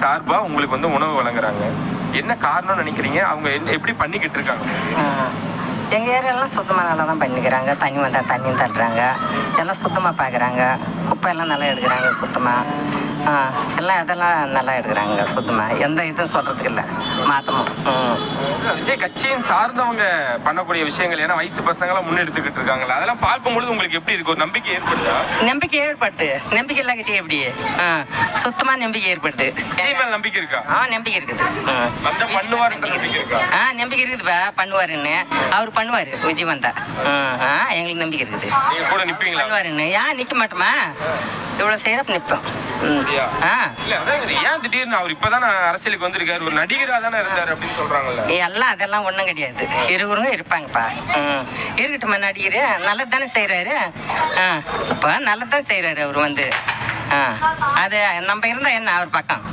சார்பா உங்களுக்கு வந்து உணவு வழங்குறாங்க. என்ன காரணம்னு நினைக்கிறீங்க? அவங்க எப்படி பண்ணிக்கிட்டு இருக்காங்க? எங்கள் ஏரியாலாம் சுத்தமாக நல்லா தான் பண்ணிக்கிறாங்க. தண்ணி வந்தால் தண்ணியும் தட்டுறாங்க, எல்லாம் சுத்தமாக பார்க்குறாங்க, குப்பையெல்லாம் நல்லா எடுக்கிறாங்க சுத்தமாக. எல்லாம் இதெல்லாம் நல்லா எடுக்கிறாங்க சுத்தமாக, எந்த இதுவும் சொல்கிறதுக்கு இல்லை மாற்றமும். விஜய் கட்சியின் சார்ந்தவங்க பண்ணக்கூடிய விஷயங்கள், ஏன்னா வயசு பசங்களாம் முன்னெடுத்துக்கிட்டு இருக்காங்களா, அதெல்லாம் பார்க்கும்பொழுது உங்களுக்கு எப்படி இருக்கு? ஒரு நம்பிக்கை ஏற்படுதா? நம்பிக்கை ஏற்பட்டு, நம்பிக்கை இல்லாக்கிட்டே எப்படி சுத்தமாக நம்பிக்கை ஏற்பட்டு. விஜய் மேல நம்பிக்கை இருக்கா? நம்பிக்கை இருக்குது. பண்ணுவார் நம்பிக்கை இருக்கா? நம்பிக்கை இருக்குதுப்பா, பண்ணுவாருன்னு. அவர் பண்ணுவார் விஜய் வந்தா. எங்களுக்கு நம்பிக்கை இருக்குது. நீங்க கூட நிப்பீங்களா? பண்ணுவாருன்னு. நிற்க மாட்டோமா? இவ்வளோ செய்யறப்ப நிற்போம். இல்ல அதான் ஏன் திடீர்னு அவர் இப்பதானே அரசியலுக்கு வந்திருக்காரு, ஒரு நடிகரா தானே இருந்தாரு அப்படின்னு சொல்றாங்கல்ல? எல்லாம் அதெல்லாம் ஒன்றும் கிடையாது. இருவருங்க இருப்பாங்கப்பா. இருக்கட்டுமா, நடிகர் நல்லது தானே செய்யறாரு. இப்போ நல்லது தான் செய்யறாரு அவர் வந்து. அது நம்ம இருந்தா என்ன அவர் பக்கம்